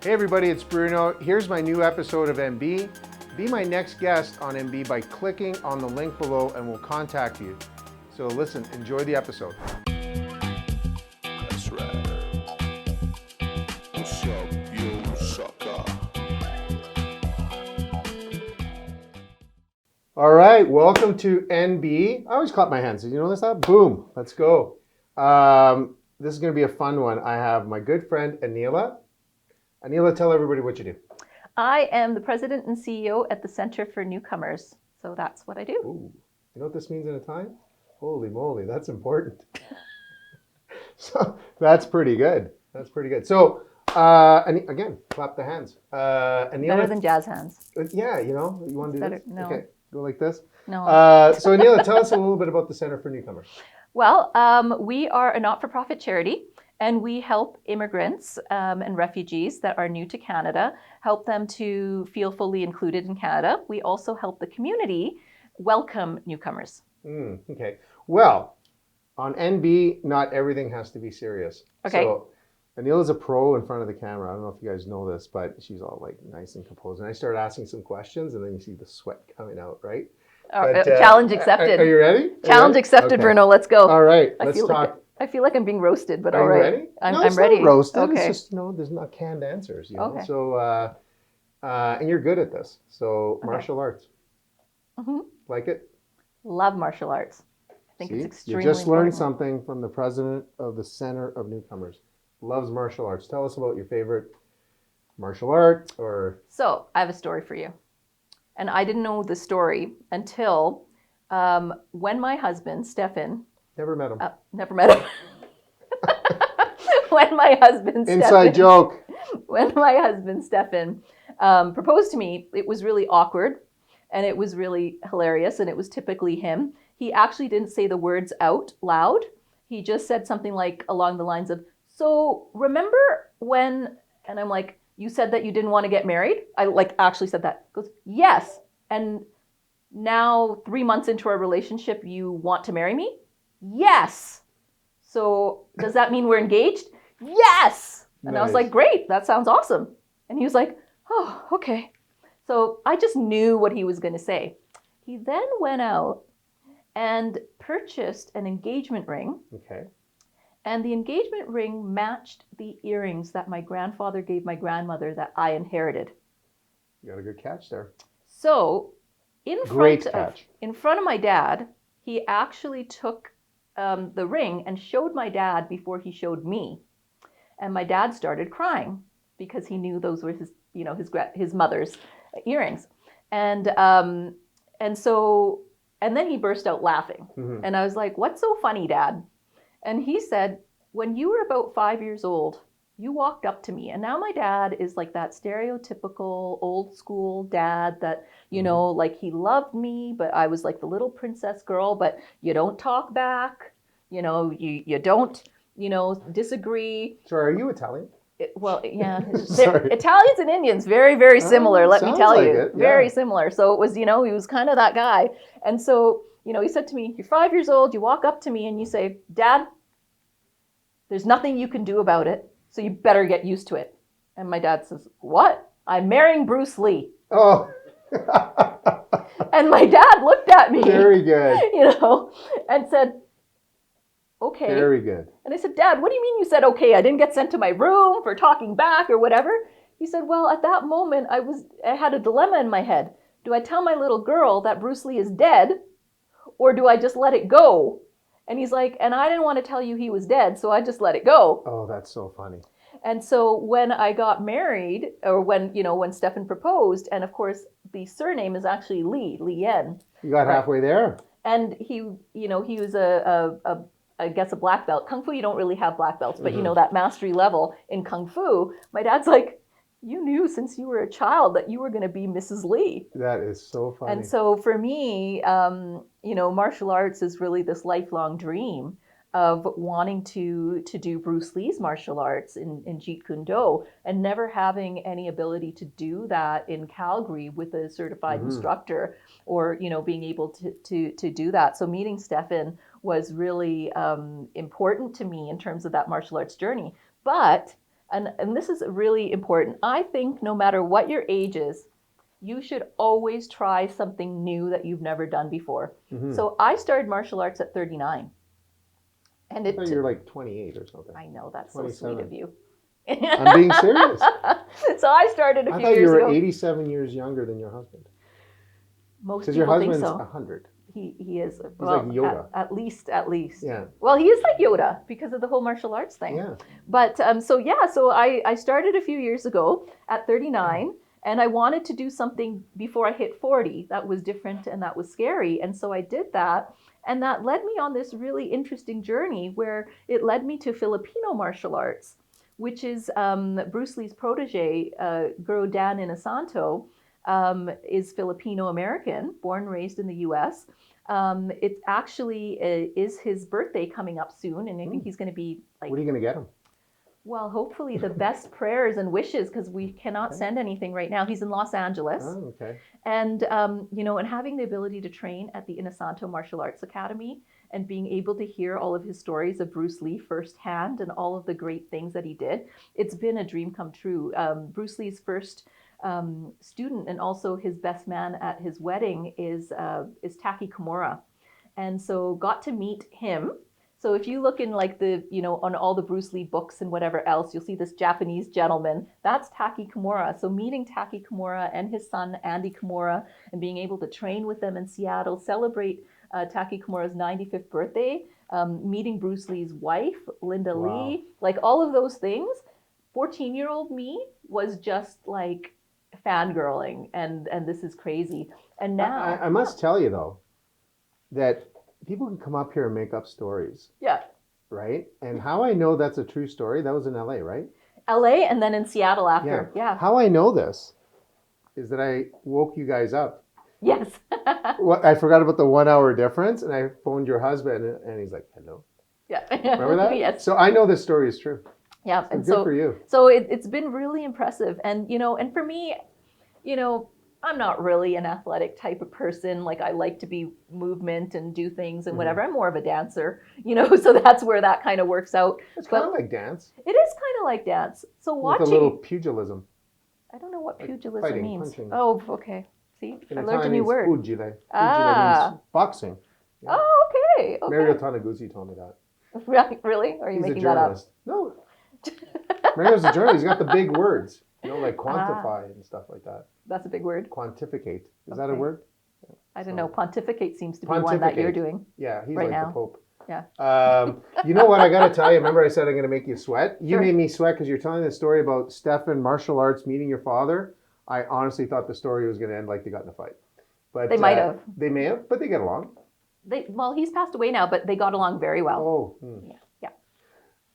Hey everybody, it's Bruno. Here's my new episode of MB. Be my next guest on MB by clicking on the link below and we'll contact you. So listen, enjoy the episode. That's right. What's up, you sucker? All right, welcome to NB. I always clap my hands. Did you notice that? Boom, let's go. This is going to be a fun one. I have my good friend Anila. Anila, tell everybody what you do. I am the president and CEO at the Center for Newcomers. So that's what I do. Ooh. You know what this means in Italian? Holy moly, that's important. So that's pretty good. That's pretty good. So, and again, clap the hands. Anila, Better than jazz hands. Yeah, you know, you want to do Better, this? no. Okay, go like this. No. So Anila, tell us a little bit about the Center for Newcomers. Well, we are a not-for-profit charity, and we help immigrants and refugees that are new to Canada, help them to feel fully included in Canada. We also help the community welcome newcomers. Okay. Well, on NB, not everything has to be serious. Okay. So Anila's a pro in front of the camera. I don't know if you guys know this, but she's all like nice and composed. And I started asking some questions, and then you see the sweat coming out, right? But, challenge accepted. Are you ready? Challenge accepted, Okay. Bruno. Let's go. All right, I let's feel talk. I feel like I'm being roasted, but Are all you right. ready? I'm It's ready. not roasted. Okay. It's just, there's not canned answers, you know? Okay. So, and you're good at this. So, martial arts. Mm-hmm. Like it? Love martial arts. I think See? it's extremely You just learned important. something from the president of the Center of Newcomers. Loves martial arts. Tell us about your favorite martial art or... So I have a story for you. And I didn't know the story until when my husband, Stefan, Never met him. never met him. When my husband, Inside joke. When my husband, Stefan, proposed to me, it was really awkward and it was really hilarious and it was typically him. He actually didn't say the words out loud. He just said something like along the lines of, so remember when, and I'm like, you said that you didn't want to get married? I like actually said that. He goes, yes. And now 3 months into our relationship, you want to marry me? Yes. So does that mean we're engaged? Yes. And I was Nice. like, great, that sounds awesome. And he was like, oh, okay. So I just knew what he was going to say. He then went out and purchased an engagement ring. Okay. And the engagement ring matched the earrings that my grandfather gave my grandmother that I inherited. You got a good catch there. So in Great front catch. of my dad, he actually took the ring and showed my dad before he showed me. And my dad started crying because he knew those were his, you know, his mother's earrings. And then he burst out laughing. Mm-hmm. And I was like, what's so funny, Dad? And he said, when you were about 5 years old, you walked up to me. And now my dad is like that stereotypical old school dad that, you know, like he loved me, but I was like the little princess girl, but you don't talk back, you know, you don't, you know, disagree. Sorry, are you Italian? Well, yeah, Sorry. Italians and Indians, very, very similar, let me sounds tell like you. it, yeah. Very similar. So it was, you know, he was kind of that guy. And so, you know, he said to me, you're 5 years old, you walk up to me and you say, Dad, there's nothing you can do about it, so you better get used to it. And my dad says, what? I'm marrying Bruce Lee. Oh. And my dad looked at me, Very good. you know, and said, okay. Very good. And I said, Dad, what do you mean you said okay? I didn't get sent to my room for talking back or whatever. He said, well, at that moment, I had a dilemma in my head. Do I tell my little girl that Bruce Lee is dead, or do I just let it go? And he's like, and I didn't want to tell you he was dead, so I just let it go. Oh, that's so funny. And so when I got married, or when Stefan proposed, and of course the surname is actually Lee, Yuen. You got halfway there. And he was I guess a black belt. Kung Fu, you don't really have black belts, but you know, that mastery level in Kung Fu, my dad's like, you knew since you were a child that you were going to be Mrs. Lee. That is so funny. And so for me, you know, martial arts is really this lifelong dream of wanting to do Bruce Lee's martial arts in Jeet Kune Do and never having any ability to do that in Calgary with a certified instructor or, you know, being able to do that. So meeting Stefan was really important to me in terms of that martial arts journey. But and this is really important. I think no matter what your age is, you should always try something new that you've never done before. Mhm. So I started martial arts at 39. And I thought you were like 28 or something. I know, that's so sweet 27. of you. I'm being serious. So I started a I few thought you years were ago. 87 years younger than your husband. Most Because your people think husband's so. 100. He is. He's like Yoda. At least. Yeah. Well, he is like Yoda because of the whole martial arts thing. Yeah. But so I started a few years ago at 39, and I wanted to do something before I hit 40 that was different and that was scary. And so I did that. And that led me on this really interesting journey where it led me to Filipino martial arts, which is Bruce Lee's protege, Guru Dan Inosanto, is Filipino-American, born and raised in the U.S. It actually is his birthday coming up soon, and I think he's going to be like... What are you going to get him? Well, hopefully the best prayers and wishes, because we cannot send anything right now. He's in Los Angeles. Oh, okay. And, and having the ability to train at the Inosanto Martial Arts Academy and being able to hear all of his stories of Bruce Lee firsthand and all of the great things that he did, it's been a dream come true. Bruce Lee's first student and also his best man at his wedding is Taki Kimura. And so got to meet him. So if you look in like on all the Bruce Lee books and whatever else, you'll see this Japanese gentleman. That's Taki Kimura. So meeting Taki Kimura and his son, Andy Kimura, and being able to train with them in Seattle, celebrate Taki Kimura's 95th birthday, meeting Bruce Lee's wife, Linda Lee, like all of those things, 14-year-old me was just like fangirling, and this is crazy. And now... I must tell you, though, that people can come up here and make up stories. Yeah. Right? And how I know that's a true story, that was in LA, right? LA and then in Seattle after. Yeah. How I know this is that I woke you guys up. Yes. I forgot about the 1 hour difference, and I phoned your husband, and he's like, hello. Yeah. Remember that? Yes. So I know this story is true. Yeah. And good for you. So it's been really impressive. And, and for me, I'm not really an athletic type of person. Like I like to be movement and do things and whatever. I'm more of a dancer, so that's where that kind of works out. It's kind of like dance. It is kind of like dance. So watching... With a little pugilism. I don't know what pugilism fighting, means. punching. Oh, okay. See, In I learned a Italian, new it's word. Pugile. Ah. Pugile means boxing. Yeah. Oh, okay. Mario Tanaguzzi told me that. Really? Or are you He's a making that up? journalist. No. Mario's a journalist. He's got the big words. Like quantify and stuff like that. That's a big word. Quantificate. Is that a word? I don't know. Pontificate seems to be one that you're doing. Yeah, he's right like now. the Pope. Yeah. You know what I got to tell you? Remember I said I'm going to make you sweat? You Sure. made me sweat because you're telling the story about Stefan martial arts meeting your father. I honestly thought the story was going to end like they got in a fight. But They might have. They may have, but they get along. Well, he's passed away now, but they got along very well. Oh. Yeah.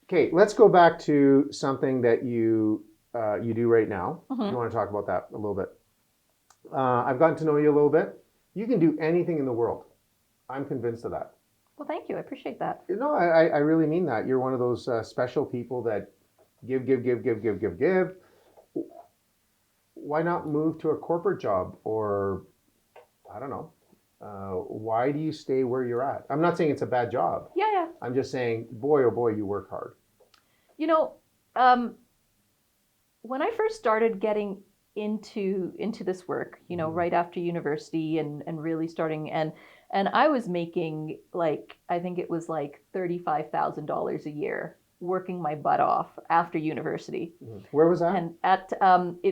Okay, let's go back to something that you do right now. Mm-hmm. You want to talk about that a little bit. I've gotten to know you a little bit. You can do anything in the world. I'm convinced of that. Well, thank you. I appreciate that. No, I really mean that. You're one of those special people that give. Why not move to a corporate job? Or, I don't know. Why do you stay where you're at? I'm not saying it's a bad job. Yeah. I'm just saying, boy, oh boy, you work hard. When I first started getting into this work, right after university and really starting, and I was making I think it was $35,000 a year working my butt off after university. Where was that? And at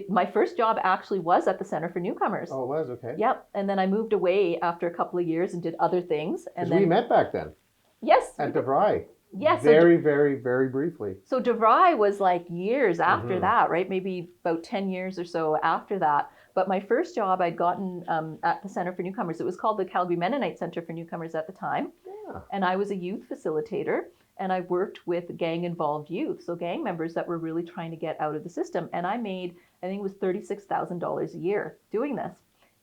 my first job actually was at the Center for Newcomers. Oh, it was? Okay. Yep. And then I moved away after a couple of years and did other things. And then we met back then. Yes. At DeVry. Yes. Very, very, very briefly. So DeVry was years after that, right? Maybe about 10 years or so after that. But my first job I'd gotten at the Center for Newcomers. It was called the Calgary Mennonite Center for Newcomers at the time. Yeah. And I was a youth facilitator. And I worked with gang-involved youth, so gang members that were really trying to get out of the system. And I made, I think it was $36,000 a year doing this.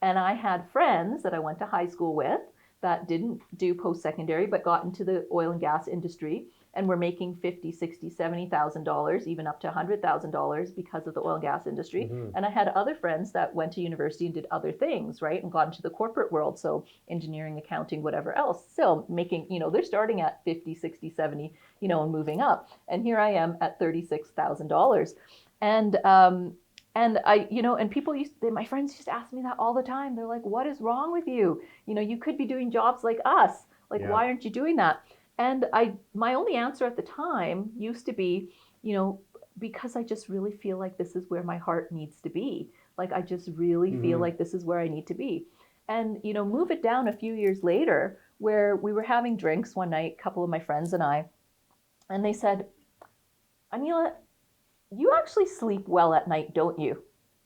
And I had friends that I went to high school with that didn't do post-secondary but got into the oil and gas industry. and were making $50,000, $60,000, $70,000, even up to $100,000 because of the oil and gas industry. And I had other friends that went to university and did other things, right, and got into the corporate world, so engineering, accounting, whatever else, still making, they're starting at 50, 60, 70, and moving up. And here I am at $36,000. And I, and people my friends used to ask me that all the time. They're like, what is wrong with you? You could be doing jobs like us. Like, why aren't you doing that? And my only answer at the time used to be, because I just really feel like this is where my heart needs to be. Like, I just really feel like this is where I need to be. And, move it down a few years later, where we were having drinks one night, a couple of my friends and I, and they said, Anila, you actually sleep well at night, don't you?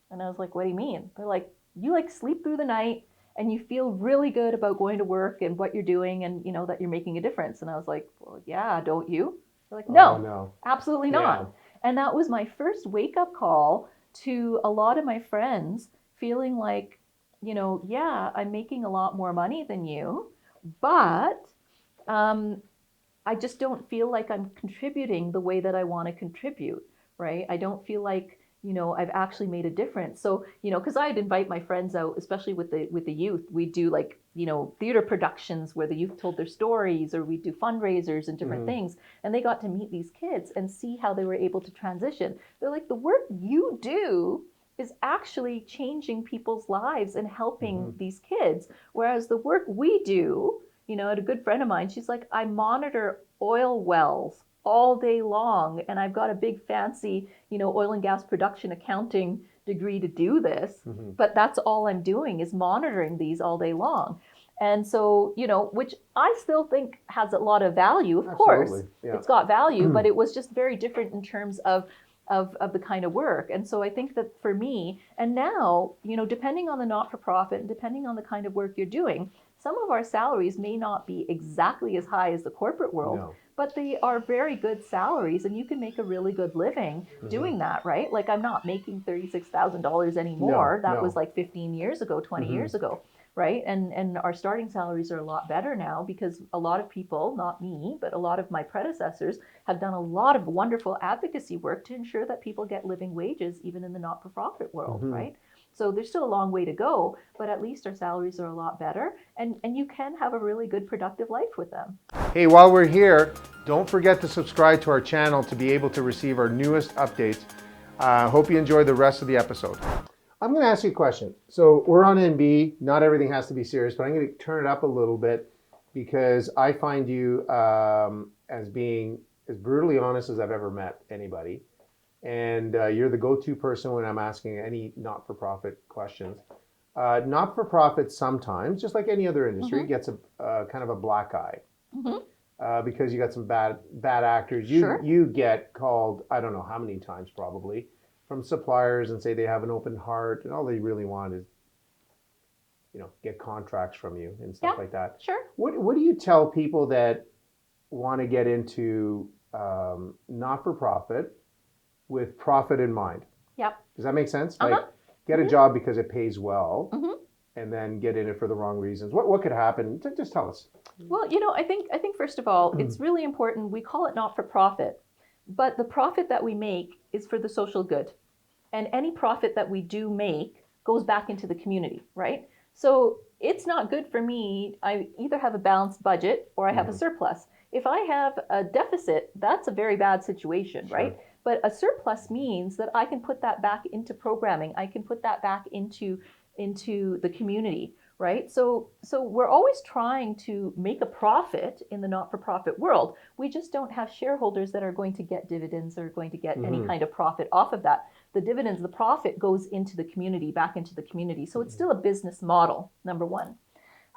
And I was like, what do you mean? They're like, you like sleep through the night and you feel really good about going to work and what you're doing and that you're making a difference. And I was like, well, yeah, don't you? They're like, no, absolutely not. Yeah. And that was my first wake up call to a lot of my friends feeling like, yeah, I'm making a lot more money than you, but I just don't feel like I'm contributing the way that I want to contribute. Right? I don't feel like, I've actually made a difference. So, because I'd invite my friends out, especially with the youth. We do like, theater productions where the youth told their stories, or we do fundraisers and different things. And they got to meet these kids and see how they were able to transition. They're like, the work you do is actually changing people's lives and helping these kids. Whereas the work we do, I had a good friend of mine, she's like, I monitor oil wells all day long, and I've got a big fancy, oil and gas production accounting degree to do this, but that's all I'm doing is monitoring these all day long. And so, which I still think has a lot of value, of course. Yeah. It's got value, but it was just very different in terms of the kind of work. And so I think that for me, and now, depending on the not-for-profit and depending on the kind of work you're doing, some of our salaries may not be exactly as high as the corporate world, but they are very good salaries, and you can make a really good living doing that, right? Like, I'm not making $36,000 anymore. That was like 15 years ago, 20 years ago, right? And our starting salaries are a lot better now because a lot of people, not me, but a lot of my predecessors have done a lot of wonderful advocacy work to ensure that people get living wages even in the not-for-profit world, right? So there's still a long way to go, but at least our salaries are a lot better, and you can have a really good, productive life with them. Hey, while we're here, don't forget to subscribe to our channel to be able to receive our newest updates. Hope you enjoy the rest of the episode. I'm going to ask you a question. So we're on NB. Not everything has to be serious, but I'm going to turn it up a little bit because I find you as being as brutally honest as I've ever met anybody. And you're the go-to person when I'm asking any not-for-profit questions. Not-for-profit sometimes, just like any other industry, gets a kind of a black eye because you got some bad actors. You get called, I don't know how many times probably, from suppliers and say they have an open heart and all they really want is, get contracts from you and stuff like that. Sure. What do you tell people that want to get into not-for-profit with profit in mind? Yep. Does that make sense? Like, get a job because it pays well, and then get in it for the wrong reasons. What could happen? Just tell us. Well, I think first of all, it's really important. We call it not for profit, but the profit that we make is for the social good, and any profit that we do make goes back into the community, right? So it's not good for me. I either have a balanced budget or I have a surplus. If I have a deficit, that's a very bad situation, right? But a surplus means that I can put that back into programming. I can put that back into the community, right? So we're always trying to make a profit in the not-for-profit world. We just don't have shareholders that are going to get dividends or going to get any kind of profit off of that. The dividends, the profit goes into the community, back into the community. So it's still a business model, number one.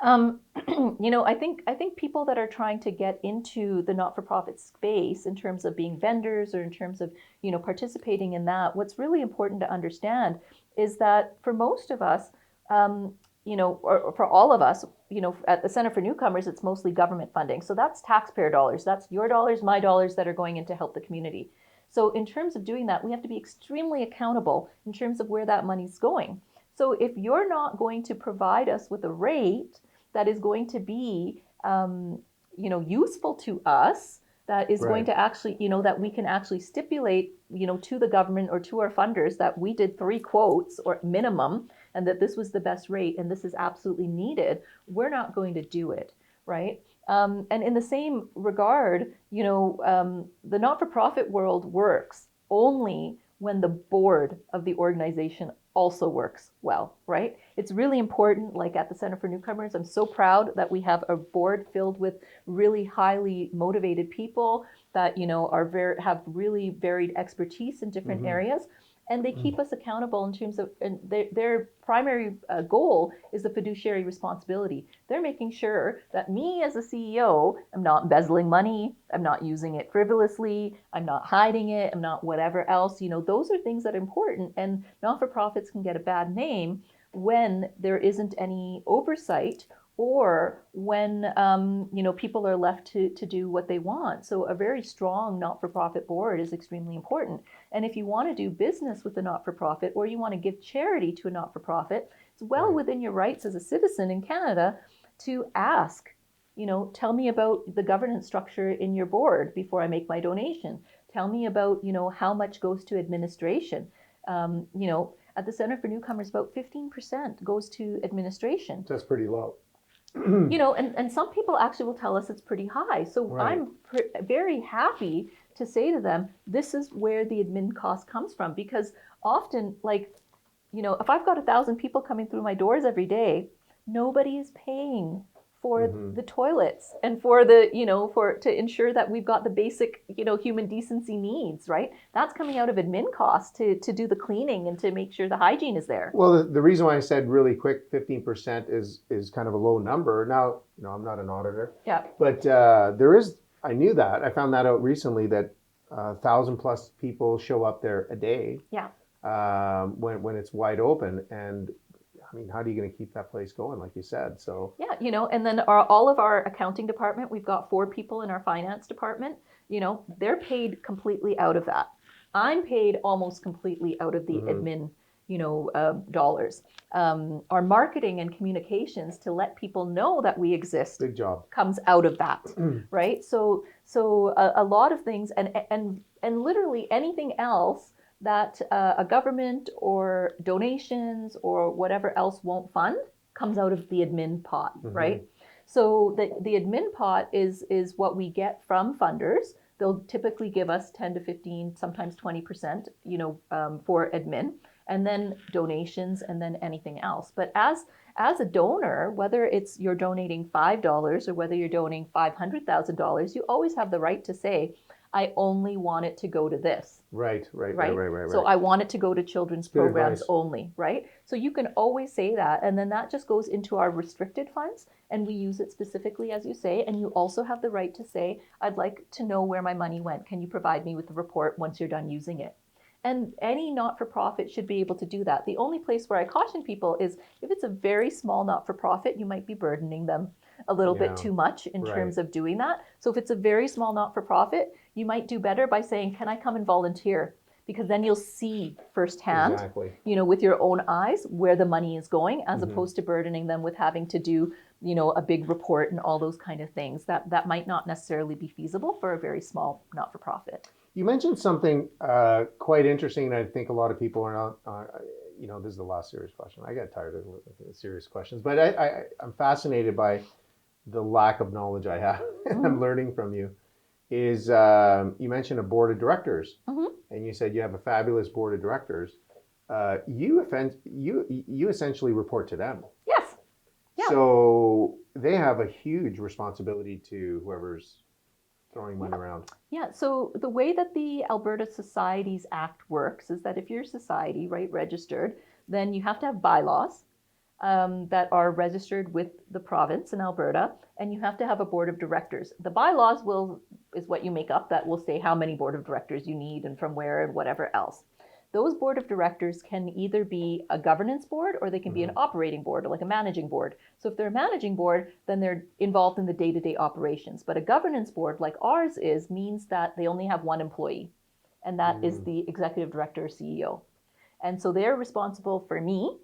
I think people that are trying to get into the not-for-profit space in terms of being vendors or in terms of, participating in that, what's really important to understand is that for most of us, or for all of us, at the Center for Newcomers, it's mostly government funding. So that's taxpayer dollars. That's your dollars, my dollars that are going in to help the community. So in terms of doing that, we have to be extremely accountable in terms of where that money's going. So if you're not going to provide us with a rate that is going to be, useful to us, that is going Right. to actually, that we can actually stipulate, to the government or to our funders that we did 3 quotes or minimum, and that this was the best rate and this is absolutely needed, we're not going to do it, right? And in the same regard, the not-for-profit world works only when the board of the organization also works well, right? It's really important, like at the Center for Newcomers, I'm so proud that we have a board filled with really highly motivated people that, have really varied expertise in different areas. And they keep us accountable in terms of, and their primary goal is the fiduciary responsibility. They're making sure that me as a CEO, I'm not embezzling money, I'm not using it frivolously, I'm not hiding it, I'm not whatever else. Those are things that are important. And not-for-profits can get a bad name when there isn't any oversight, or when people are left to do what they want. So a very strong not-for-profit board is extremely important. And if you want to do business with a not-for-profit, or you want to give charity to a not-for-profit, it's well within your rights as a citizen in Canada to ask, tell me about the governance structure in your board before I make my donation. Tell me about, how much goes to administration. At the Center for Newcomers, about 15% goes to administration. That's pretty low. And some people actually will tell us it's pretty high. So Right. I'm very happy to say to them, this is where the admin cost comes from. Because often, if I've got 1,000 people coming through my doors every day, nobody is paying for the toilets and for to ensure that we've got the basic, human decency needs, right? That's coming out of admin costs to do the cleaning and to make sure the hygiene is there. Well, the reason why I said really quick, 15% is kind of a low number. Now, I'm not an auditor. Yeah. But I knew that. I found that out recently that 1,000+ people show up there a day. Yeah. When it's wide open. And I mean, how are you going to keep that place going, like you said? So yeah, and then all of our accounting department, we've got 4 people in our finance department. They're paid completely out of that. I'm paid almost completely out of the admin, dollars. Our marketing and communications to let people know that we exist. big job. Comes out of that, right? So a lot of things, and literally anything else that a government or donations or whatever else won't fund comes out of the admin pot, right? So the admin pot is what we get from funders. They'll typically give us 10 to 15, sometimes 20%, for admin, and then donations, and then anything else. But as a donor, whether it's you're donating $5 or whether you're donating $500,000, you always have the right to say, I only want it to go to this. Right. So I want it to go to children's Good programs advice. only, right? So you can always say that, and then that just goes into our restricted funds, and we use it specifically, as you say, and you also have the right to say, I'd like to know where my money went. Can you provide me with the report once you're done using it? And any not-for-profit should be able to do that. The only place where I caution people is if it's a very small not-for-profit, you might be burdening them a little bit too much in terms of doing that. So if it's a very small not-for-profit, you might do better by saying, can I come and volunteer? Because then you'll see firsthand, Exactly. with your own eyes where the money is going, as opposed to burdening them with having to do, a big report and all those kind of things that might not necessarily be feasible for a very small not-for-profit. You mentioned something quite interesting, and I think a lot of people are not, this is the last serious question. I got tired of the serious questions, but I'm fascinated by the lack of knowledge I have. I'm learning from you. Is you mentioned a board of directors, and you said you have a fabulous board of directors. You essentially report to them. Yes. Yeah. So they have a huge responsibility to whoever's throwing money around. Yeah, so the way that the Alberta Societies Act works is that if you're a society, right, registered, then you have to have bylaws that are registered with the province in Alberta, and you have to have a board of directors. The bylaws is what you make up that will say how many board of directors you need and from where and whatever else. Those board of directors can either be a governance board or they can be an operating board, or like a managing board. So if they're a managing board, then they're involved in the day-to-day operations. But a governance board like ours means that they only have one employee, and that is the executive director or CEO. And so they're responsible for me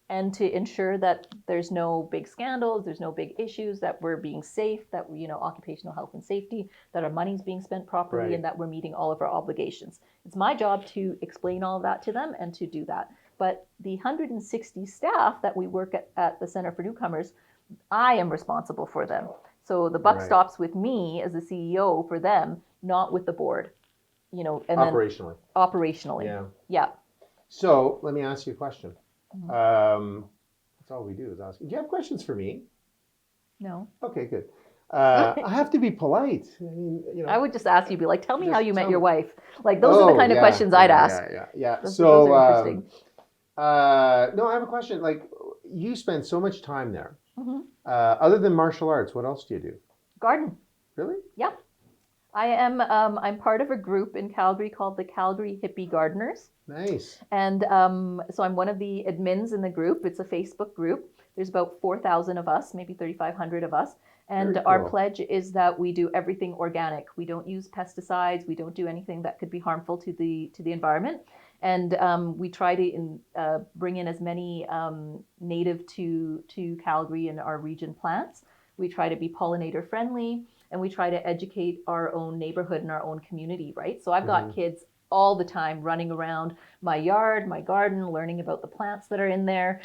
and to ensure that there's no big scandals, there's no big issues, that we're being safe, that occupational health and safety, that our money's being spent properly, Right. and that we're meeting all of our obligations. It's my job to explain all of that to them and to do that. But the 160 staff that we work at the Center for Newcomers, I am responsible for them. So the buck Right. stops with me as the CEO for them, not with the board. And Operationally. then operationally. Yeah. Yeah. So let me ask you a question. Mm-hmm. That's all we do is ask. Do you have questions for me? No. Okay, good. I have to be polite. I mean, I would just ask you, be like, tell me how Just you met tell your me. wife. Like, those are the kind of questions I'd ask. Yeah. Those So, are interesting. no, I have a question. Like, you spend so much time there. Mm-hmm. Other than martial arts, what else do you do? Garden. Really? Yep. I am. I'm part of a group in Calgary called the Calgary Hippie Gardeners. Nice. And so I'm one of the admins in the group. It's a Facebook group. There's about 4,000 of us, maybe 3,500 of us. And Very our cool. pledge is that we do everything organic. We don't use pesticides. We don't do anything that could be harmful to the environment. And we try to bring in as many native to Calgary and our region plants. We try to be pollinator friendly, and we try to educate our own neighborhood and our own community, right? So I've got kids all the time running around my yard, my garden, learning about the plants that are in there,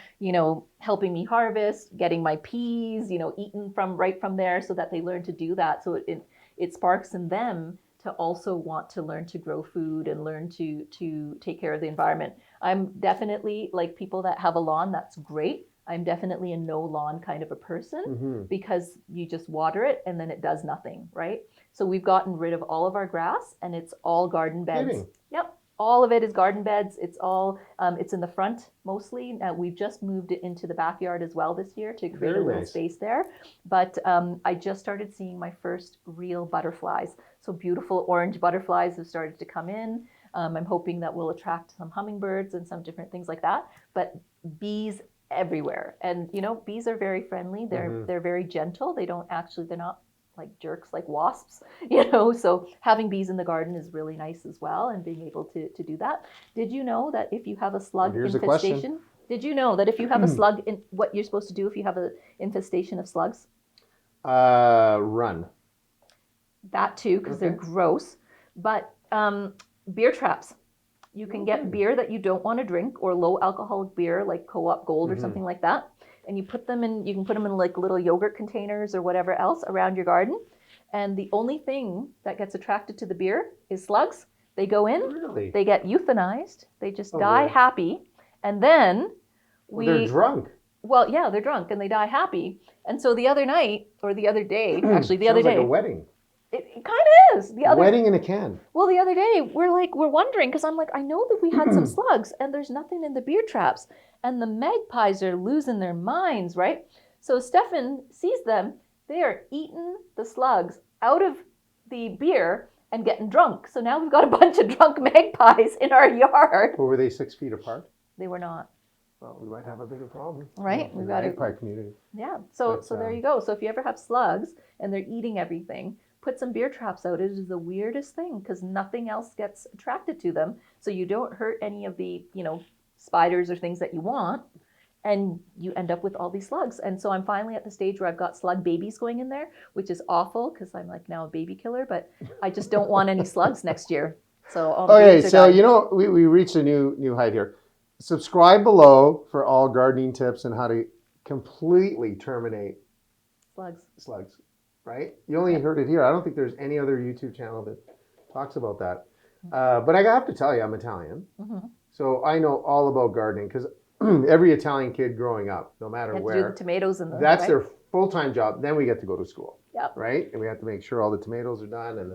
helping me harvest, getting my peas, eaten right from there, so that they learn to do that. So it sparks in them to also want to learn to grow food and learn to take care of the environment. I'm definitely, like, people that have a lawn, that's great. I'm definitely a no lawn kind of a person, because you just water it and then it does nothing, right? So we've gotten rid of all of our grass, and it's all garden beds. Kidding. Yep. All of it is garden beds. It's all, it's in the front mostly. We've just moved it into the backyard as well this year to create Very a little nice. space there. But I just started seeing my first real butterflies. So beautiful orange butterflies have started to come in. I'm hoping that will attract some hummingbirds and some different things like that. But bees everywhere. And bees are very friendly. They're very gentle. They're not like jerks like wasps, so having bees in the garden is really nice as well, and being able to do that. Did you know that if you have a slug Here's a question. infestation, did you know that if you have a slug, what you're supposed to do if you have an infestation of slugs? Run. That too, because they're gross. But beer traps. You can get beer that you don't want to drink, or low alcoholic beer like Co-op Gold or something like that. And you can put them in like little yogurt containers or whatever else around your garden. And the only thing that gets attracted to the beer is slugs. They go in, Really? they get euthanized, they just Oh, die boy. happy. And then They're drunk. well, yeah, they're drunk and they die happy. And so the other night, or the other day, actually the other Sounds day, like a wedding. it kind of is. Wedding in a can. Well, the other day, we're wondering, because I'm like, I know that we had some slugs, and there's nothing in the beer traps, and the magpies are losing their minds, right? So Stefan sees them. They are eating the slugs out of the beer and getting drunk. So now we've got a bunch of drunk magpies in our yard. Or were they 6 feet apart? They were not. Well, we might have a bigger problem. Right? In We've the got to, magpie community. yeah. So But, there you go. So if you ever have slugs and they're eating everything, put some beer traps out. It is the weirdest thing, because nothing else gets attracted to them. So you don't hurt any of the, spiders or things that you want, and you end up with all these slugs. And so I'm finally at the stage where I've got slug babies going in there, which is awful, because I'm like now a baby killer, but I just don't want any slugs next year. So all the Okay, babies are so dying. we reached a new height here. Subscribe below for all gardening tips and how to completely terminate slugs. Right? You only heard it here. I don't think there's any other YouTube channel that talks about that. But I have to tell you, I'm Italian. So I know all about gardening, because every Italian kid growing up, no matter You have to where, do the tomatoes and the, that's right? their full-time job. Then we get to go to school. Yep. Right? And we have to make sure all the tomatoes are done, and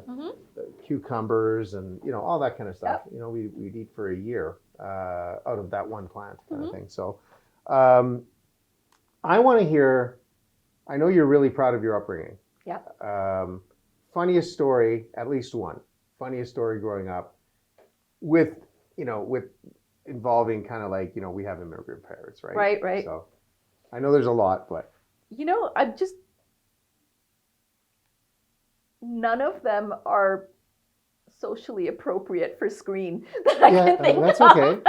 the cucumbers, and all that kind of stuff. Yep. We'd eat for a year out of that one plant kind of thing. So I want to hear, I know you're really proud of your upbringing. Yep. Funniest story, at least one. Funniest story growing up with involving kind of like, we have immigrant parents, right? Right. So I know there's a lot, but. None of them are socially appropriate for screen that I can think that's of. okay.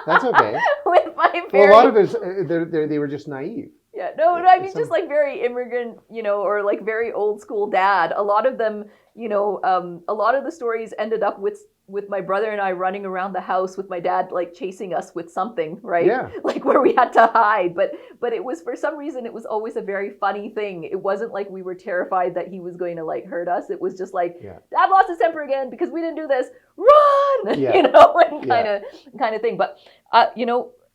That's okay. With my I'm Well, very, a lot of it is they were just naive. yeah, no, I mean, Some- just like very immigrant, or like very old school dad. A lot of them, a lot of the stories ended up with my brother and I running around the house with my dad like chasing us with something, right? Yeah. Like where we had to hide. But it was, for some reason, it was always a very funny thing. It wasn't like we were terrified that he was going to like hurt us. It was just like, Yeah. Dad lost his temper again because we didn't do this. Run, Yeah. and Yeah. kind of thing. But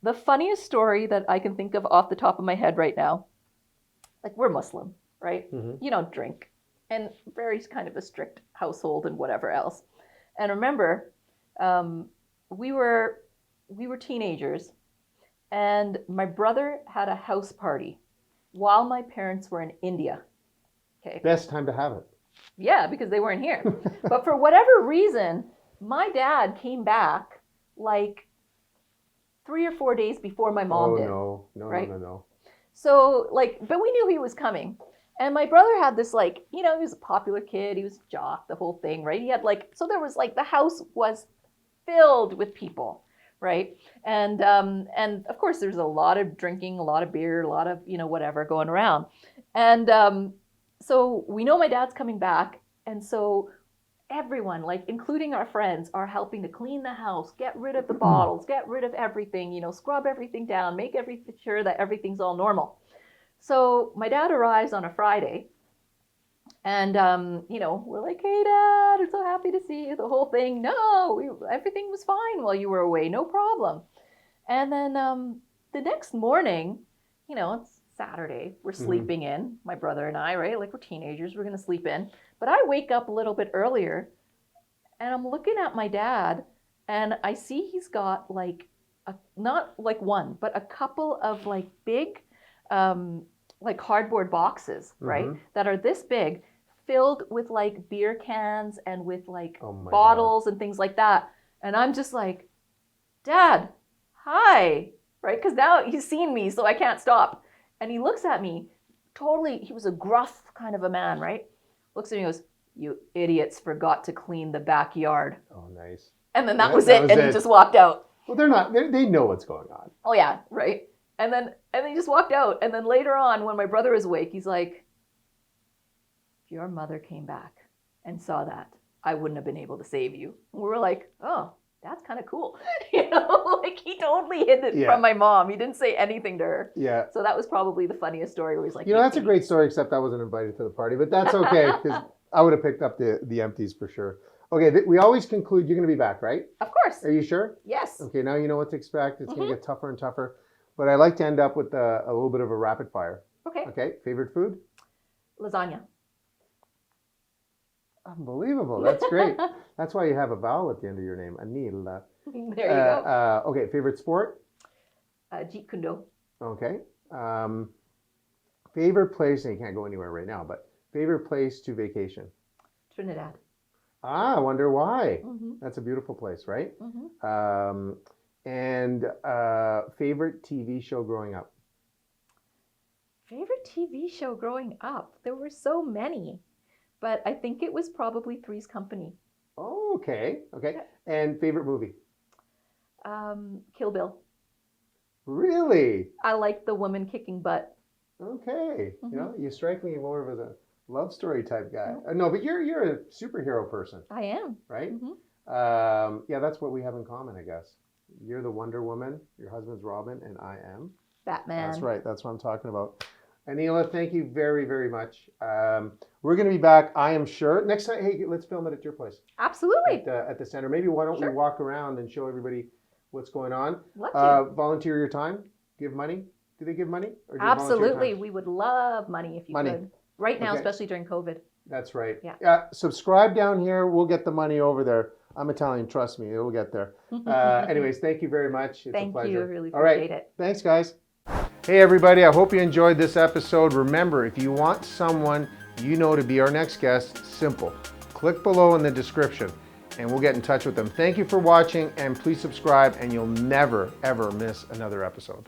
the funniest story that I can think of off the top of my head right now, like we're Muslim, right? Mhm. You don't drink, and very kind of a strict household and whatever else. And remember, we were teenagers, and my brother had a house party while my parents were in India. Okay. Best time to have it. Yeah, because they weren't here. But for whatever reason, my dad came back like 3 or 4 days before my mom did. No, right? no. So but we knew he was coming. And my brother had this he was a popular kid. He was a jock, the whole thing, right? He had so there was the house was filled with people, right? And of course there's a lot of drinking, a lot of beer, a lot of, whatever going around. And so we know my dad's coming back. And so everyone, including our friends, are helping to clean the house, get rid of the bottles, get rid of everything, scrub everything down, make sure that everything's all normal. So my dad arrives on a Friday, and we're like, "Hey, Dad, we're so happy to see you." The whole thing. No, everything was fine while you were away, no problem. And then the next morning, it's Saturday, we're sleeping in, my brother and I, right? Like we're teenagers, we're gonna sleep in. But I wake up a little bit earlier, and I'm looking at my dad, and I see he's got not one, but a couple of big, cardboard boxes, right? That are this big, filled with beer cans and with bottles and things like that. And I'm just like, "Dad, hi," right? Because now he's seen me, so I can't stop. And he looks at me, he was a gruff kind of a man, right? Looks at me and goes, "You idiots forgot to clean the backyard." Oh, nice. And then that was it. He just walked out. Well, they know what's going on. Oh yeah, right. And then he just walked out. And then later on, when my brother was awake, he's like, "If your mother came back and saw that, I wouldn't have been able to save you." And we were like, "Oh, that's kind of cool." He totally hid it from my mom. He didn't say anything to her. Yeah. So that was probably the funniest story, where he's like, that's a great story, except I wasn't invited to the party, but that's okay, because I would have picked up the empties for sure. Okay, we always conclude, you're going to be back, right? Of course. Are you sure? Yes. Okay, now you know what to expect. It's going to get tougher and tougher. But I like to end up with a little bit of a rapid fire. Okay. Okay, favorite food? Lasagna. Unbelievable. That's great. That's why you have a vowel at the end of your name, Anila. There you go. Okay, favorite sport? Jeet Kune Do. Okay. Favorite place, and you can't go anywhere right now, but favorite place to vacation? Trinidad. I wonder why. Mm-hmm. That's a beautiful place, right? Mm-hmm. And favorite TV show growing up? Favorite TV show growing up? There were so many, but I think it was probably Three's Company. Oh, okay. And favorite movie? Kill Bill. Really? I like the woman kicking butt. Okay. You strike me more of as a love story type guy. No, but you're a superhero person. I am. Right? Mm-hmm. Yeah, that's what we have in common, I guess. You're the Wonder Woman, your husband's Robin, and I am Batman. That's right. That's what I'm talking about. Anila, thank you very, very much. We're going to be back, I am sure. Next time, hey, let's film it at your place. Absolutely. At the center. Maybe why don't we walk around and show everybody what's going on? Love to. Volunteer your time. Give money. Do they give money? Or do you volunteer Absolutely. time? We would love money if you could. Right now, especially during COVID. That's right. Yeah. Subscribe down here. We'll get the money over there. I'm Italian. Trust me. It'll get there. Anyways, thank you very much. It's a pleasure. Thank you. Really All right. appreciate it. Thanks, guys. Hey, everybody. I hope you enjoyed this episode. Remember, if you want someone you know to be our next guest, simple. Click below in the description and we'll get in touch with them. Thank you for watching, and please subscribe and you'll never, ever miss another episode.